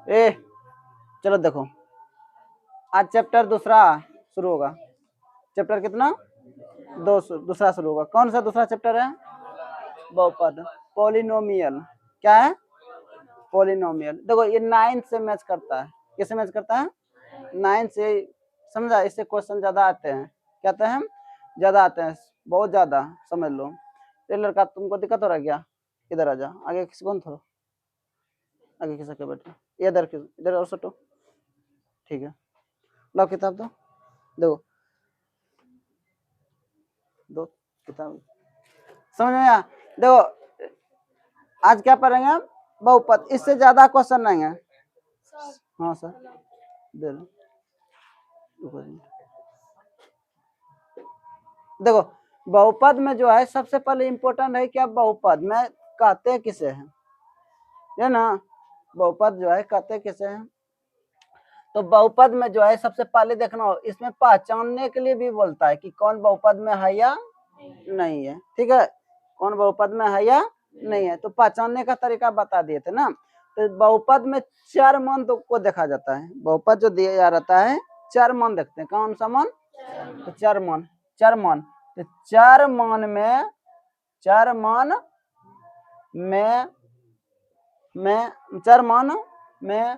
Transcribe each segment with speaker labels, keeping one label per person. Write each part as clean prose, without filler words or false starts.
Speaker 1: ए चलो देखो, आज चैप्टर दूसरा शुरू होगा। चैप्टर कितना? दूसरा शुरू होगा। कौन सा दूसरा चैप्टर है? बहुपद, पॉलिनोमियल। क्या है? पॉलिनोमियल। देखो ये 9 से मैच करता है। किससे मैच करता है? 9 से। समझा? इससे क्वेश्चन ज्यादा आते हैं। क्या आते हैं? ज्यादा आते हैं, बहुत ज्यादा, समझ लो। ये लड़का तुमको दिक्कत हो रहा है क्या? इधर आ जा, आगे किसी कौन थोड़ा आगे किसी के बैठे, इधर इधर और सटो। ठीक है, लो किताब दो, देखो दो किताब। समझ में आया? देखो आज क्या पढ़ेंगे हम? बहुपद। इससे ज्यादा क्वेश्चन नहीं है। हाँ सर, दे लो। देखो बहुपद में जो है सबसे पहले इम्पोर्टेंट है क्या? बहुपद में कहते किसे हैं, है ना? बहुपद जो है कहते किसे हैं? तो बहुपद में जो है सबसे पहले देखना हो, इसमें पहचानने के लिए भी बोलता है कि कौन बहुपद में है या नहीं है। ठीक है, कौन बहुपद में है या नहीं है, तो पहचानने का तरीका बता दिए थे ना। तो बहुपद में 4 मान तो को देखा जाता है। बहुपद जो दिया जा रहता है 4 मान देखते हैं। कौन सा मान? तो 4 मान, 4 मान। तो 4 मान में 4 मान में 4 मान में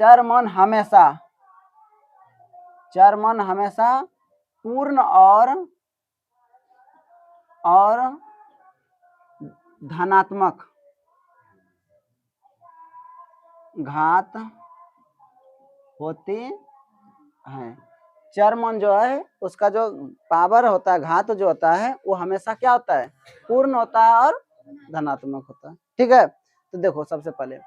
Speaker 1: 4 मान हमेशा 4 मान हमेशा पूर्ण और धनात्मक घात होती है। 4 मान जो है उसका जो पावर होता है, घात जो होता है, वो हमेशा क्या होता है? पूर्ण होता है और धनात्मक होता है। ठीक है, तो देखो सबसे पहले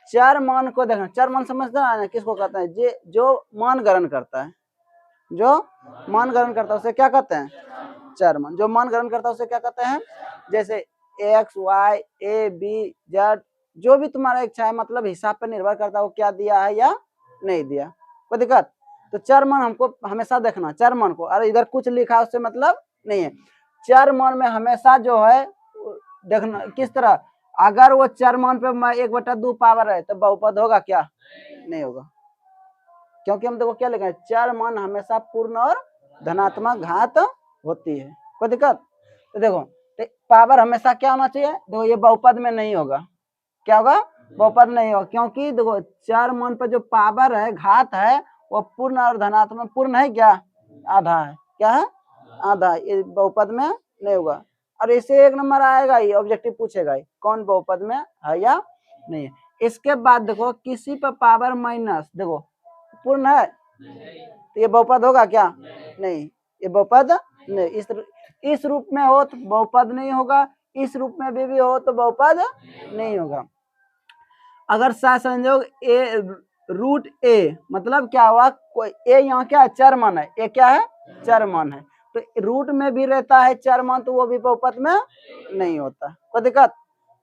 Speaker 1: 4 मान को देखना। 4 मान समझना है किसको कहते हैं? जो मान ग्रहण करता है, जो मान ग्रहण करता है उसे क्या कहते हैं? 4 मान। जो मान ग्रहण करता है उसे क्या कहते हैं? जैसे एक्स, वाई, ए, बी, जेड, जो भी तुम्हारा इच्छा है, मतलब हिसाब पर निर्भर करता है वो क्या दिया है या नहीं दिया। कोई दिक्कत? तो 4 मान हमको हमेशा देखना। 4 मान को, अरे इधर कुछ लिखा है उससे मतलब नहीं है। 4 मान में हमेशा जो है देखना किस तरह। अगर वो 4 मान पे 1/2 पावर है तो बहुपद होगा क्या? नहीं होगा, क्योंकि हम देखो क्या लिखा है? 4 मान हमेशा पूर्ण और धनात्मक घात होती है। कोई दिक्कत? तो देखो पावर हमेशा क्या होना चाहिए? देखो ये बहुपद में नहीं होगा। क्या होगा? बहुपद नहीं होगा, क्योंकि देखो 4 मान पर जो पावर है, घात है, वो पूर्ण और धनात्मक। पूर्ण है क्या? आधा है। क्या है? आधा। ये बहुपद में नहीं होगा। और इसे 1 नंबर आएगा ही, ऑब्जेक्टिव पूछेगा ही कौन बहुपद में है या नहीं है। इसके बाद देखो किसी पर पावर माइनस, देखो पूर्ण है तो ये बहुपद होगा क्या? नहीं, ये बहुपद नहीं। इस रूप में हो तो बहुपद नहीं होगा, इस रूप में भी हो तो बहुपद नहीं होगा। अगर संयोग ए रूट ए, मतलब क्या हुआ? कोई ए यहाँ क्या है? 4 मान है। ए क्या है? 4 मान है। तो रूट में भी रहता है 4 मान, तो वो भी बहुपद में नहीं होता। कोई दिक्कत?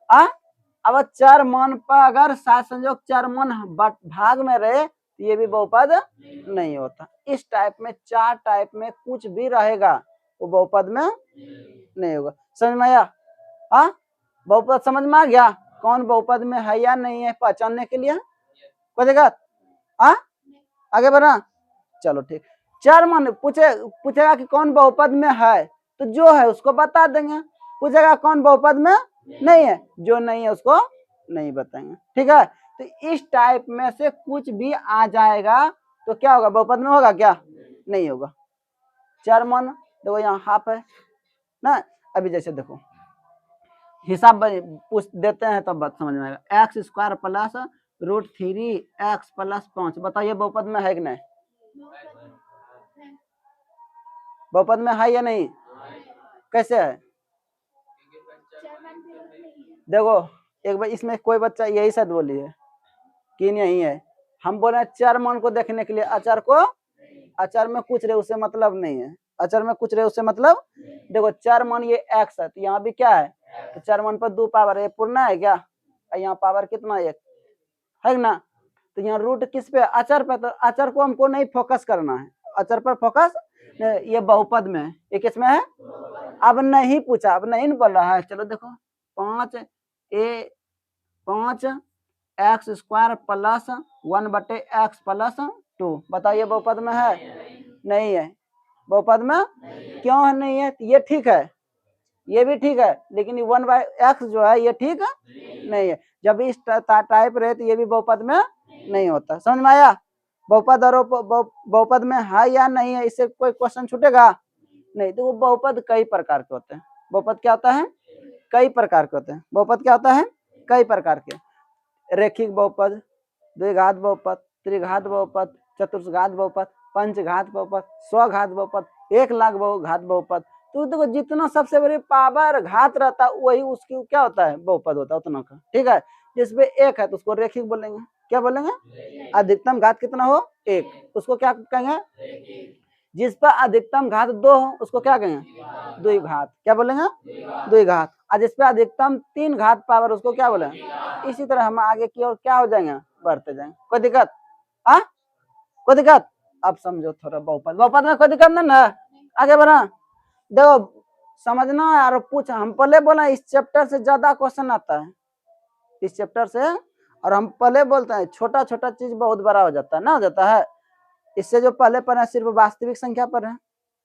Speaker 1: अब 4 मान पर अगर संयोग 4 मान भाग में रहे तो ये भी बहुपद नहीं होता। इस टाइप में 4 टाइप में कुछ भी रहेगा वो बहुपद में नहीं होगा। समझ में आया? बहुपद समझ में आ गया? कौन बहुपद में है या नहीं है पहचानने के लिए। कोई दिक्कत? आगे बढ़ना। चलो ठीक। 4 मान पूछेगा कि कौन बहुपद में है, तो जो है उसको बता देंगे। पूछेगा कौन बहुपद में नहीं है, जो नहीं है उसको नहीं बताएंगे। ठीक है, तो इस टाइप में से कुछ भी आ जाएगा तो क्या होगा? बहुपद में होगा क्या? नहीं होगा। 4 मान देखो यहाँ हाफ है ना। अभी जैसे देखो हिसाब पूछ देते हैं तब बात समझ में आएगा। X square plus root 3x plus 5, बताइए बहुपद में है कि नहीं? बहुपद में है या नहीं? कैसे है? देखो एक बार इसमें कोई बच्चा यही शायद बोली है कि नहीं है। हम बोले 4 मान को देखने के लिए अचार में कुछ रहे उससे मतलब नहीं है। अचार में कुछ रहे उससे मतलब, देखो 4 मान ये x है तो यहाँ भी क्या है? तो 4 मान पर 2 पावर है, पूर्ण है क्या? यहाँ पावर कितना? 1 है ना। तो यहाँ रूट किस पे? अचर पे। तो अचर को हमको नहीं फोकस करना है, अचर पर फोकस। ये बहुपद में है, ये किसमें है? अब नहीं पूछा, अब नहीं बोल रहा है। चलो देखो 5 5 x square plus 1/x plus 2। बताइए बहुपद में है? नहीं है। बहुपद में क्यों नहीं है? ये ठीक है, ये भी ठीक है, लेकिन 1/x जो है ये ठीक नहीं है। जब इस टाइप रहे तो ये भी बहुपद में नहीं होता। समझ में आया? बहुपद और बहुपद में है या नहीं है, इससे कोई क्वेश्चन छूटेगा नहीं। तो वो बहुपद कई प्रकार के होते हैं। बहुपद क्या होता है? कई प्रकार के होते हैं। बहुपद क्या होता है? कई प्रकार के। रेखिक बहुपद, द्विघात बहुपद, त्रिघात बहुपद, चतुर्घात बहुपद, पंचघात बहुपद, स्वघात बहुपद, 1,00,000 घात बहुपद। तो देखो जितना सबसे बड़ी पावर घात रहता है वही उसकी क्या होता है? बहुपद होता है उतना का। ठीक है, जिसमें एक है तो उसको रेखिक बोलेंगे। क्या बोलेंगे? अधिकतम घात कितना हो? 1, उसको क्या कहेंगे? जिस पर अधिकतम घात 2 हो उसको क्या कहेंगे? द्विघात। क्या बोलेंगे? द्विघात। और जिस पे अधिकतम 3 घात पावर उसको क्या बोलेंगे? इसी तरह हम आगे की ओर क्या हो जाएंगे? बढ़ते जाएंगे। कोई दिक्कत? हाँ, कोई दिक्कत? अब समझो थोड़ा बहुपद। बहुपद में कोई दिक्कत नहीं ना? आगे बढ़ा। देखो समझना यार, पूछ हम पहले बोला इस चैप्टर से ज्यादा क्वेश्चन आता है इस चैप्टर से। और हम पहले बोलते हैं छोटा छोटा चीज बहुत बड़ा हो जाता है ना, हो जाता है। इससे जो पहले पढ़े सिर्फ वास्तविक संख्या पर है,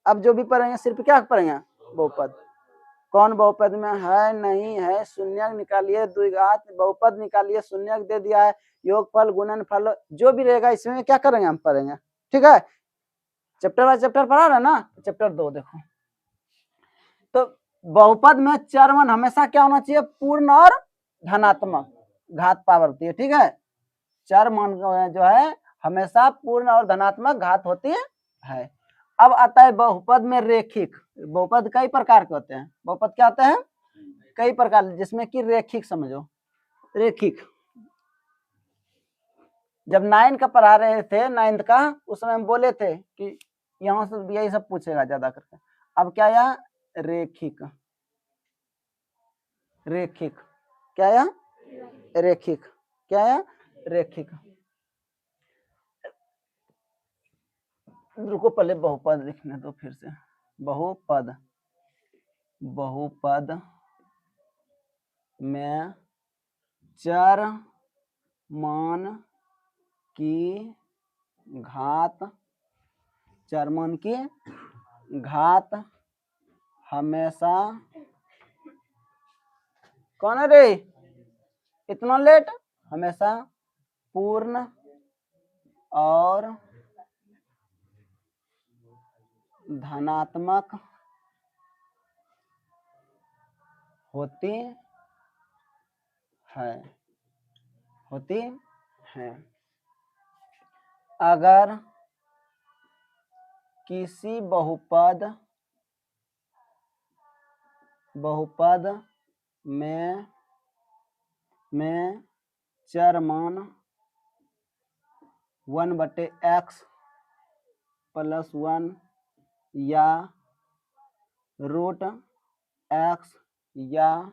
Speaker 1: अब जो भी पढ़ेंगे सिर्फ क्या पढ़ेंगे? बहुपद। कौन बहुपद में है नहीं है, शून्यक निकालिए, द्विघात बहुपद निकालिए, शून्यक दे दिया है, योगफल गुणनफल जो भी रहेगा इसमें क्या करेंगे? हम पढ़ेंगे। ठीक है, चैप्टर बाय चैप्टर पढ़ा रहे ना। चैप्टर 2 देखो। तो बहुपद में चर मान हमेशा क्या होना चाहिए? पूर्ण और धनात्मक घात पावर होती है। ठीक है, चर मान जो है हमेशा पूर्ण और धनात्मक घात होती है। अब आता है बहुपद में रेखिक। बहुपद कई प्रकार के होते हैं। बहुपद क्या होते हैं? कई प्रकार, जिसमें कि रेखिक समझो। रेखिक जब 9 का पढ़ा रहे थे, 9th का, उस समय हम बोले थे कि यहाँ से यही सब पूछेगा ज्यादा करके। अब क्या आया? रेखिक। रेखिक क्या आया? रेखिक क्या आया? रेखिक। रुको पहले बहुपद लिखने दो फिर से। बहुपद, बहुपद में चर मान की घात, चर मान की घात हमेशा, कौन है रे इतना लेट? हमेशा पूर्ण और धनात्मक होती है, होती है। अगर किसी बहुपद में चर मान 1/x प्लस 1 या √x या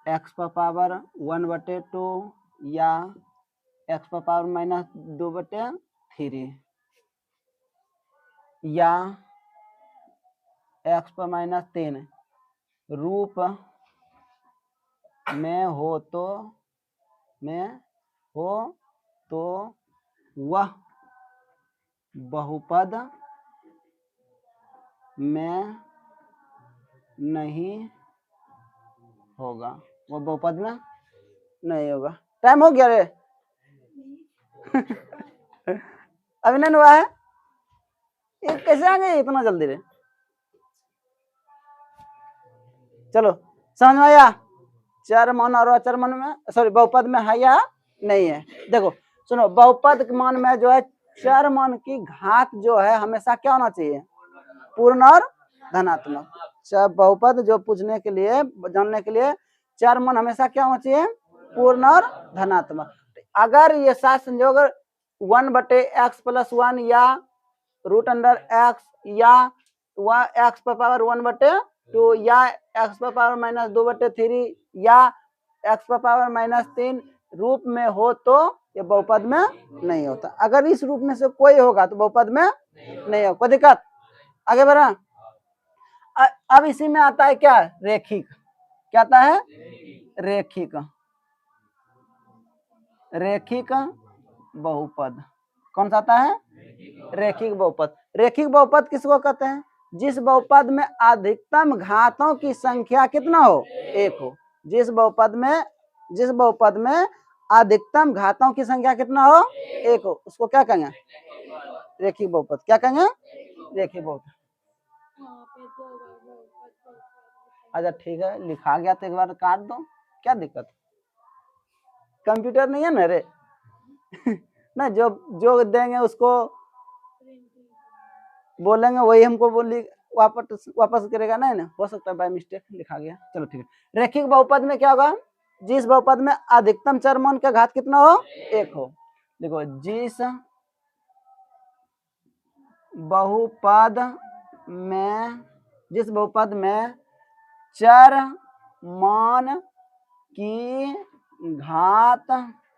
Speaker 1: x पर पावर 1/2 या x पर पावर -2/3 या x पर -3 रूप में हो तो वह बहुपद में नहीं होगा। वो बहुपद में नहीं होगा। टाइम हो गया रे अभी नहीं हुआ है? ये कैसे आ गए इतना जल्दी रे? चलो समझ में आया? चर मान और अचर मान में, सॉरी बहुपद में है या नहीं है? देखो सुनो, बहुपद मान में जो है चर मान की घात जो है हमेशा क्या होना चाहिए? पूर्ण और धनात्मक। बहुपद जो पूछने के लिए, जानने के लिए, चर मान हमेशा क्या होना चाहिए? पूर्ण और धनात्मक। अगर ये सात संयोग 1/x प्लस 1 या √x या x पर पावर 1/2 या x पर पावर -2/3 या x पर पावर -3 रूप में हो तो ये बहुपद में नहीं होता। अगर इस रूप में से कोई होगा तो बहुपद में नहीं होगा। कोई दिक्कत? आगे बढ़ा। अब इसी में आता है क्या? रेखिक। क्या आता है? रेखिक। रेखिक बहुपद। कौन सा आता है? रेखिक बहुपद। रेखिक बहुपद किसको कहते हैं? जिस बहुपद में अधिकतम घातों की संख्या कितना हो? एक हो। जिस बहुपद में अधिकतम घातों की संख्या कितना हो? एक हो, उसको क्या कहेंगे? रेखिक बहुपद। क्या कहेंगे? रेखिक बहुपद। अच्छा ठीक है, लिखा गया तो एक बार काट दो, क्या दिक्कत? कंप्यूटर नहीं है ना रे ना, जो जो देंगे उसको बोलेंगे वही हमको बोली वापस करेगा। नहीं ना, हो सकता है बाय मिस्टेक लिखा गया। चलो ठीक है। रेखिक बहुपद में क्या होगा? जिस बहुपद में अधिकतम चर मान का घात कितना हो? एक हो। देखो, जिस बहुपद में चर मान की घात,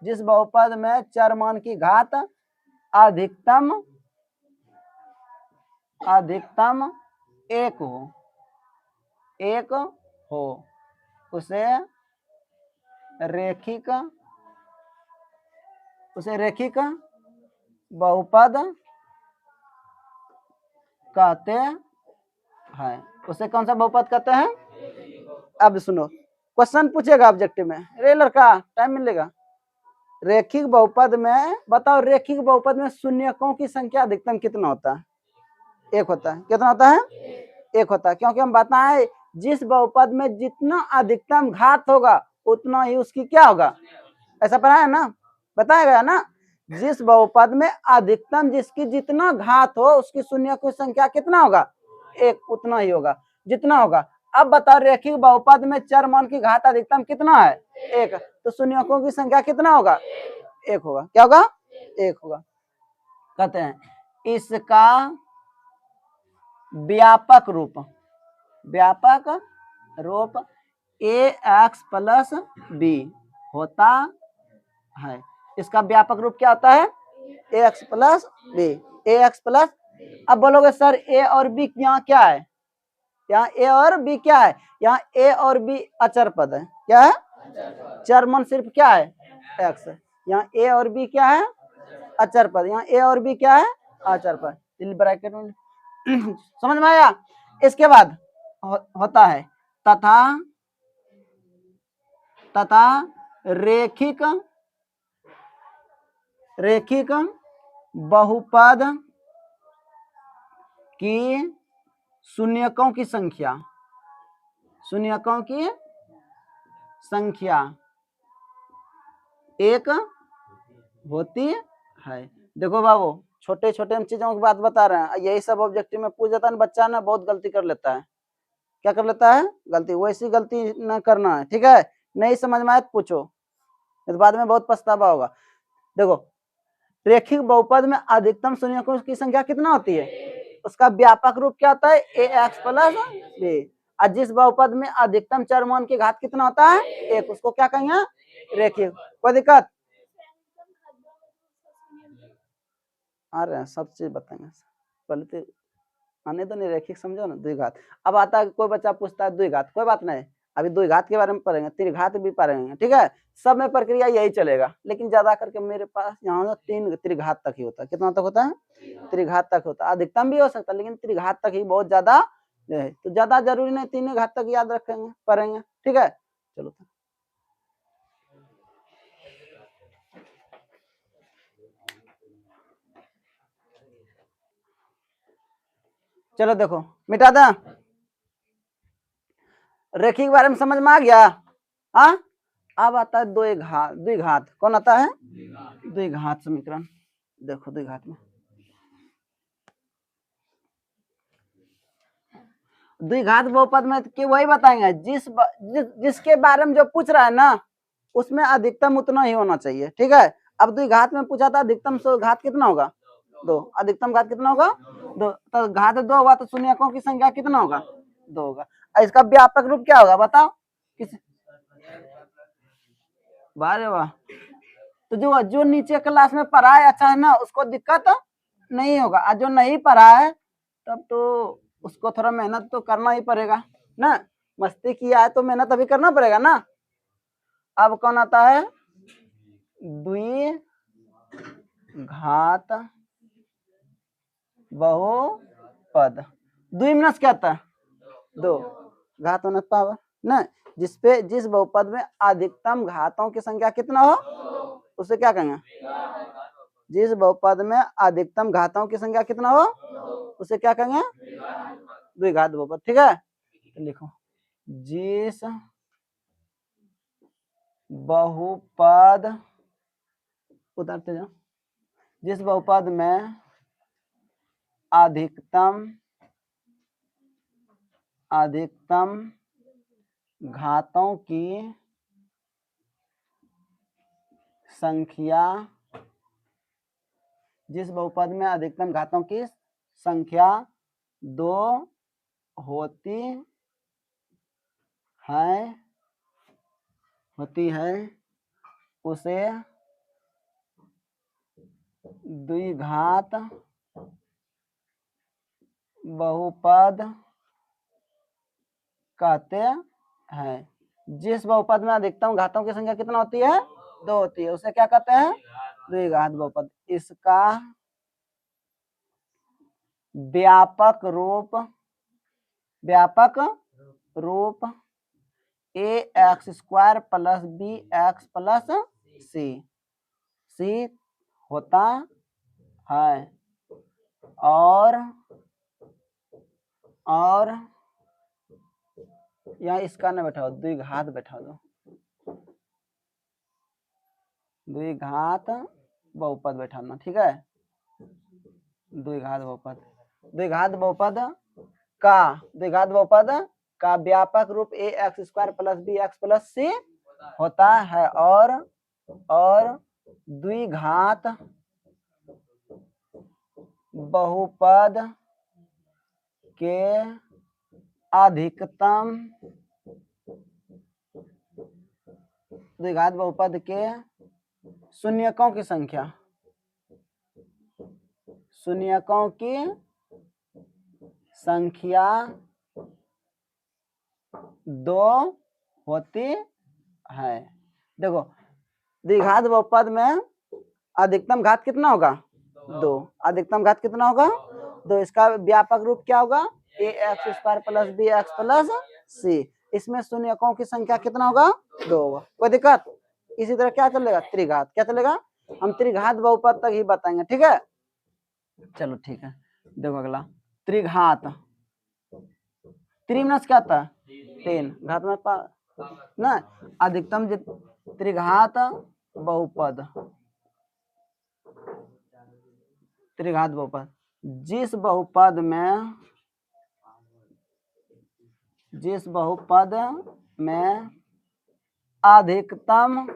Speaker 1: जिस बहुपद में चर मान की घात अधिकतम एक हो, उसे रेखिक बहुपद कहते हैं। उसे कौन सा बहुपद कहते हैं? अब सुनो, क्वेश्चन पूछेगा ऑब्जेक्टिव में, रे लड़का टाइम मिलेगा। रेखिक बहुपद में बताओ, रेखिक बहुपद में शून्यकों की संख्या अधिकतम कितना होता है? एक होता है। कितना होता है? एक होता है, क्योंकि हम बताएं जिस बहुपद में जितना अधिकतम घात होगा उतना ही उसकी क्या होगा? ऐसा पढ़ा है ना, बताया गया ना। जिस बहुपद में अधिकतम जिसकी जितना घात हो उसकी शून्यकों की संख्या कितना होगा? एक, उतना ही होगा जितना होगा। अब बताओ, रेखिक बहुपद में चर मान की घात अधिकतम कितना है? एक, तो शून्यकों की संख्या कितना होगा? एक होगा। क्या होगा? एक होगा। कहते हैं इसका व्यापक रूप ax प्लस बी होता है। इसका व्यापक रूप क्या होता है? ax plus b. ax plus, अब बोलोगे सर a और b यहाँ क्या है? यहाँ a और b क्या है? यहाँ a और b अचर पद है। क्या है? चर मान सिर्फ क्या है? x है। यहाँ a और b क्या है? अचर पद। यहाँ a और b क्या है? अचर पद। ब्रैकेट में समझ में आया? इसके बाद होता है तथा रेखिक बहुपद की शून्यकों की संख्या एक होती है। देखो बाबू, छोटे छोटे हम चीजों की बात बता रहे हैं, यही सब ऑब्जेक्टिव में पूछ जाता है। बच्चा ना बहुत गलती कर लेता है। क्या कर लेता है? गलती। वैसी गलती ना करना है, ठीक है? नहीं समझ में आए तो पूछो, इस बाद में बहुत पछतावा होगा। देखो, रेखिक बहुपद में अधिकतम शून्यकों की संख्या कितना होती है? उसका व्यापक रूप क्या होता है? ax plus b. और जिस बहुपद में अधिकतम चर मान की घात कितना होता है? एक, उसको क्या कहेंगे? रेखिक। कोई दिक्कत? आ रहे हैं, सब चीज बताएंगे। पहले तो आने दो, नहीं रेखिक समझो ना। द्विघात अब आता है, कोई बच्चा पूछता है द्विघात, कोई बात नहीं, अभी द्विघात के बारे में पढ़ेंगे, त्रिघात भी पढ़ेंगे, ठीक है? सब में प्रक्रिया यही चलेगा, लेकिन ज्यादा करके मेरे पास यहाँ 3 त्रिघात तक ही होता है। कितना तक होता है? त्रिघात तक होता है। अधिकतम भी हो सकता है, लेकिन त्रिघात तक ही बहुत ज्यादा है। तो ज्यादा जरूरी नहीं, 3 घात तक याद रखेंगे, पढ़ेंगे, ठीक है? चलो चलो देखो, मिटा दें। रेखिक के बारे में समझ में आ गया? हाँ, अब आता है द्विघात। कौन आता है? द्विघात समीकरण। देखो द्विघात में द्विघात बहुपद में कि वही बताएंगे जिसके बारे में जो पूछ रहा है ना, उसमें अधिकतम उतना ही होना चाहिए, ठीक है? अब द्विघात में पूछा था अधिकतम घात कितना होगा? 2। अधिकतम घात कितना होगा? 2। तो घात 2 होगा तो शून्यकों की संख्या कितना होगा? 2 होगा। इसका व्यापक रूप क्या होगा बताओ? वाह वाह, तो जो नीचे क्लास में पढ़ा है अच्छा है ना, उसको दिक्कत नहीं होगा। और जो नहीं पढ़ा है तब तो उसको थोड़ा मेहनत तो करना ही पड़ेगा ना। मस्ती किया है तो मेहनत अभी करना पड़ेगा ना। अब कौन आता है? द्विघात बहुपद। द्वि मीन्स क्या होता है? दो। घात होना पावर ना, जिसपे जिस बहुपद में अधिकतम घातों की संख्या कितना हो उसे क्या कहेंगे? जिस बहुपद में अधिकतम घातों की संख्या कितना हो उसे क्या कहेंगे? द्विघात बहुपद। ठीक है, तो लिखो जिस बहुपद, उतारते जाओ, जिस बहुपद में अधिकतम घातों की संख्या, जिस बहुपद में अधिकतम घातों की संख्या 2 होती है उसे द्विघात बहुपद कहते हैं। जिस बहुपद में अधिकतम घातों की संख्या कितना होती है? 2 होती है, उसे क्या कहते हैं? द्विघात बहुपद। इसका व्यापक रूप ax² plus bx plus c होता है और यहाँ इसका ना बैठाओ, द्विघात बैठा दो, द्विघात बहुपद बैठाना। ठीक है, द्विघात बहुपद का व्यापक रूप ax² plus bx plus c होता है और द्विघात बहुपद के अधिकतम द्विघात बहुपद के शून्यकों की संख्या 2 होती है। देखो द्विघात बहुपद में अधिकतम घात कितना होगा? 2। अधिकतम घात कितना होगा? 2। इसका व्यापक रूप क्या होगा? ax² plus bx plus c। इसमें शून्यकों की संख्या कितना होगा? 2 होगा। कोई दिक्कत? इसी तरह क्या चलेगा? त्रिघात। क्या चलेगा? हम त्रिघात बहुपद तक ही बताएंगे। ठीक है, चलो ठीक है। देखो अगला त्रिघात। त्रिमिनस क्या था? 3 घात में ना, अधिकतम त्रिघात बहुपद, त्रिघात बहुपद जिस बहुपद में अधिकतम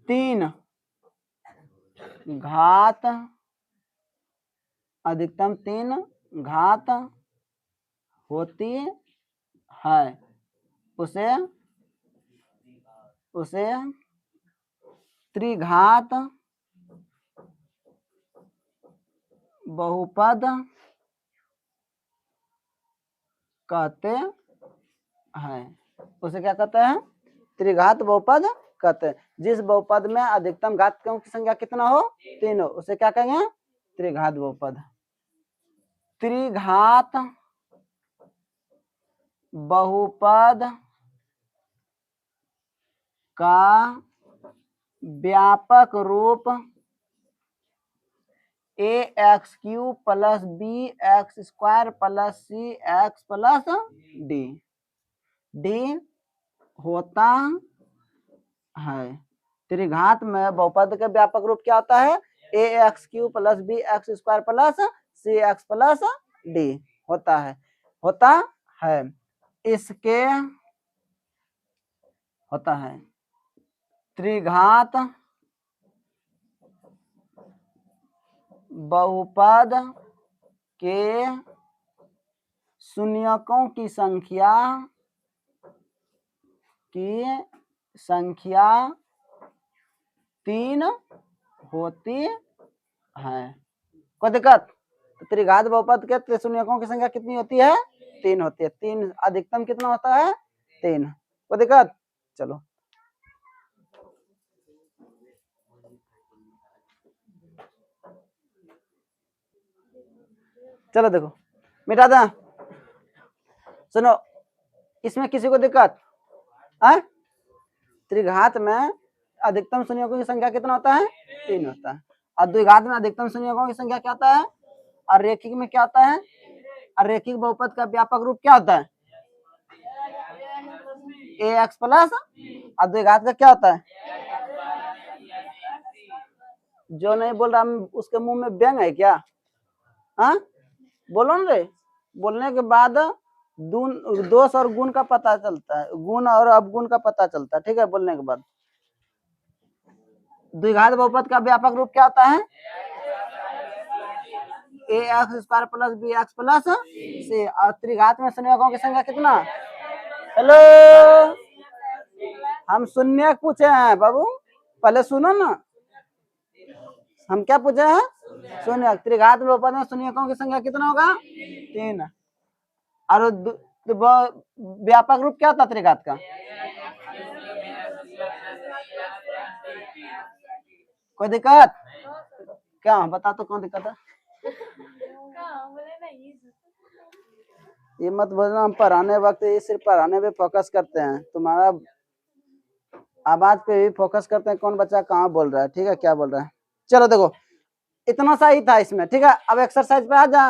Speaker 1: 3 घात होती है उसे त्रिघात बहुपद कहते हैं। उसे क्या कहते हैं? त्रिघात बहुपद कहते हैं। जिस बहुपद में अधिकतम घातों की संख्या कितना हो? 3 हो, उसे क्या कहेंगे? त्रिघात बहुपद। त्रिघात बहुपद का व्यापक रूप ax³ plus bx² plus cx plus d होता है। त्रिघात में बहुपद का व्यापक रूप क्या होता है? ax³ plus bx² plus cx plus d होता है। इसके होता है त्रिघात बहुपद के शून्यकों की संख्या 3 होती है। कोई दिक्कत? तो त्रिघात बहुपद के शून्यकों की संख्या कितनी होती है? 3 होती है। 3 अधिकतम कितना होता है? 3। कोई दिक्कत? चलो चलो देखो मिटा दें। सुनो, इसमें किसी को दिक्कत है? त्रिघात में अधिकतम संयोगों की संख्या कितना होता है? 3 होता है। और द्विघात में अधिकतम संयोगों की संख्या क्या होता है? और रेखिक में क्या होता है? और रेखिक बहुपद का व्यापक रूप क्या होता है? ax प्लस, और द्विघात का क्या होता है? जो नहीं बोल रहा उसके मुंह में व्यंग है क्या? हाँ बोलो ना रे। बोलने के बाद दोष और गुण का पता चलता है, गुण और अवगुण का पता चलता है, ठीक है। बोलने के बाद द्विघात बहुपद का व्यापक रूप क्या होता है? ax² plus bx plus c। और त्रिघात में संयोगों की संख्या कितना? हेलो, हम शून्य पूछे हैं बाबू, पहले सुनो ना। हम क्या पूछे हैं? शून्य। त्रिघात बहुपद में शून्यकों की संख्या कितना होगा? 3। और व्यापक रूप क्या होता त्रिघात का? कोई दिक्कत? क्या बता तो कौन दिक्कत है? ये मत बोलना हम पढ़ाने वक्त ये सिर्फ पढ़ाने पे फोकस करते हैं, तुम्हारा आवाज पे भी फोकस करते हैं, कौन बच्चा कहाँ बोल रहा है, ठीक है, क्या बोल रहा है। चलो देखो इतना सा ही था इसमें, ठीक है। अब एक्सरसाइज पे आ जा।